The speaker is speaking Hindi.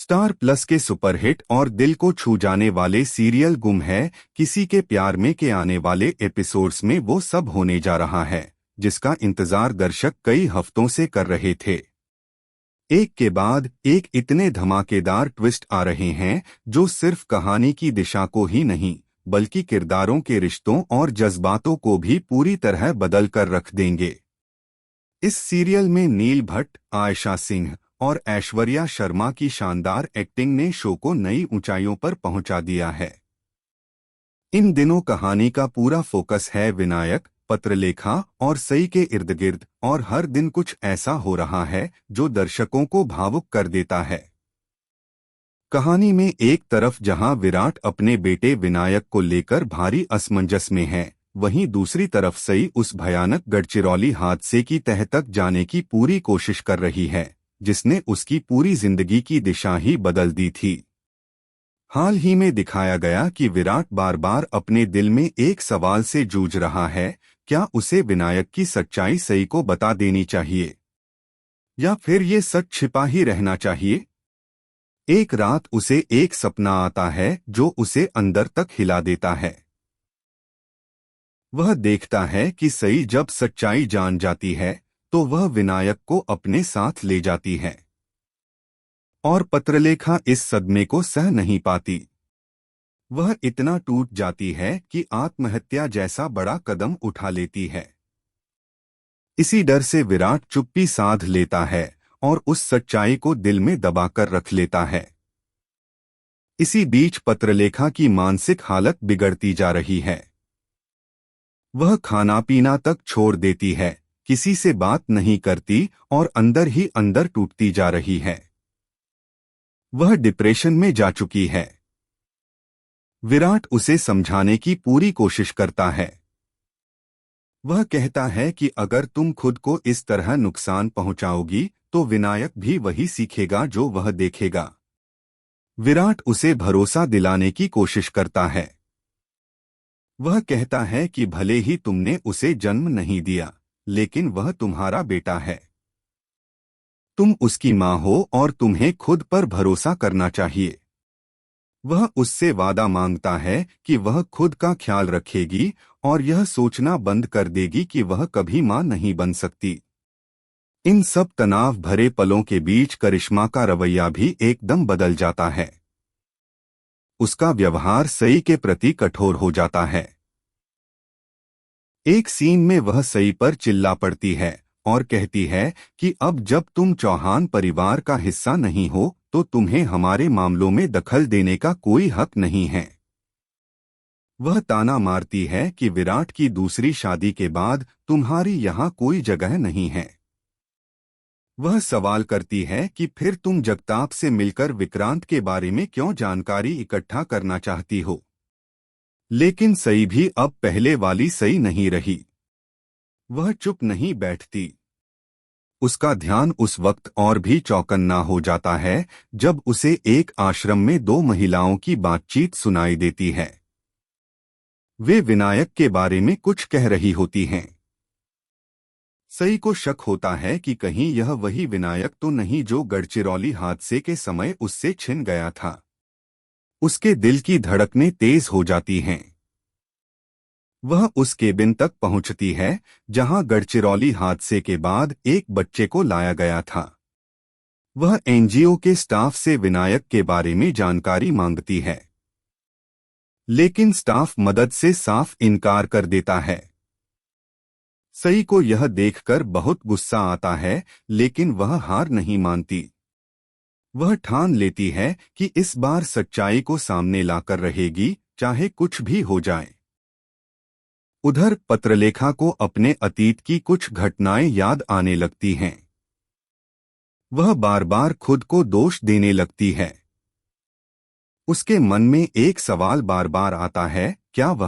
स्टार प्लस के सुपरहिट और दिल को छू जाने वाले सीरियल गुम है किसी के प्यार में के आने वाले एपिसोड्स में वो सब होने जा रहा है जिसका इंतजार दर्शक कई हफ्तों से कर रहे थे। एक के बाद एक इतने धमाकेदार ट्विस्ट आ रहे हैं जो सिर्फ कहानी की दिशा को ही नहीं बल्कि किरदारों के रिश्तों और जज्बातों को भी पूरी तरह बदल कर रख देंगे। इस सीरियल में नील भट्ट, आयशा सिंह और ऐश्वर्या शर्मा की शानदार एक्टिंग ने शो को नई ऊंचाइयों पर पहुंचा दिया है। इन दिनों कहानी का पूरा फोकस है विनायक, पत्रलेखा और सई के इर्द गिर्द और हर दिन कुछ ऐसा हो रहा है जो दर्शकों को भावुक कर देता है। कहानी में एक तरफ जहां विराट अपने बेटे विनायक को लेकर भारी असमंजस में है, वहीं दूसरी तरफ सई उस भयानक गढ़चिरौली हादसे की तह तक जाने की पूरी कोशिश कर रही है जिसने उसकी पूरी जिंदगी की दिशा ही बदल दी थी। हाल ही में दिखाया गया कि विराट बार बार अपने दिल में एक सवाल से जूझ रहा है, क्या उसे विनायक की सच्चाई सई को बता देनी चाहिए या फिर ये सच छिपा ही रहना चाहिए। एक रात उसे एक सपना आता है जो उसे अंदर तक हिला देता है। वह देखता है कि सई जब सच्चाई जान जाती है तो वह विनायक को अपने साथ ले जाती है और पत्रलेखा इस सदमे को सह नहीं पाती। वह इतना टूट जाती है कि आत्महत्या जैसा बड़ा कदम उठा लेती है। इसी डर से विराट चुप्पी साध लेता है और उस सच्चाई को दिल में दबाकर रख लेता है। इसी बीच पत्रलेखा की मानसिक हालत बिगड़ती जा रही है। वह खाना पीना तक छोड़ देती है, किसी से बात नहीं करती और अंदर ही अंदर टूटती जा रही है। वह डिप्रेशन में जा चुकी है। विराट उसे समझाने की पूरी कोशिश करता है। वह कहता है कि अगर तुम खुद को इस तरह नुकसान पहुंचाओगी तो विनायक भी वही सीखेगा जो वह देखेगा। विराट उसे भरोसा दिलाने की कोशिश करता है। वह कहता है कि भले ही तुमने उसे जन्म नहीं दिया, लेकिन वह तुम्हारा बेटा है। तुम उसकी मां हो और तुम्हें खुद पर भरोसा करना चाहिए। वह उससे वादा मांगता है कि वह खुद का ख्याल रखेगी और यह सोचना बंद कर देगी कि वह कभी मां नहीं बन सकती। इन सब तनाव भरे पलों के बीच करिश्मा का रवैया भी एकदम बदल जाता है। उसका व्यवहार सई के प्रति कठोर हो जाता है। एक सीन में वह सई पर चिल्ला पड़ती है और कहती है कि अब जब तुम चौहान परिवार का हिस्सा नहीं हो तो तुम्हें हमारे मामलों में दखल देने का कोई हक नहीं है। वह ताना मारती है कि विराट की दूसरी शादी के बाद तुम्हारी यहाँ कोई जगह नहीं है। वह सवाल करती है कि फिर तुम जगताप से मिलकर विक्रांत के बारे में क्यों जानकारी इकट्ठा करना चाहती हो। लेकिन सई भी अब पहले वाली सई नहीं रही। वह चुप नहीं बैठती। उसका ध्यान उस वक्त और भी चौकन्ना हो जाता है जब उसे एक आश्रम में दो महिलाओं की बातचीत सुनाई देती है। वे विनायक के बारे में कुछ कह रही होती हैं। सई को शक होता है कि कहीं यह वही विनायक तो नहीं जो गढ़चिरौली हादसे के समय उससे छिन गया था। उसके दिल की धड़कनें तेज हो जाती हैं। वह उस केबिन तक पहुंचती है जहां गढ़चिरौली हादसे के बाद एक बच्चे को लाया गया था। वह एनजीओ के स्टाफ से विनायक के बारे में जानकारी मांगती है, लेकिन स्टाफ मदद से साफ इनकार कर देता है। सई को यह देखकर बहुत गुस्सा आता है, लेकिन वह हार नहीं मानती। वह ठान लेती है कि इस बार सच्चाई को सामने लाकर रहेगी, चाहे कुछ भी हो जाए। उधर पत्रलेखा को अपने अतीत की कुछ घटनाएं याद आने लगती हैं। वह बार बार खुद को दोष देने लगती है। उसके मन में एक सवाल बार बार आता है, क्या वह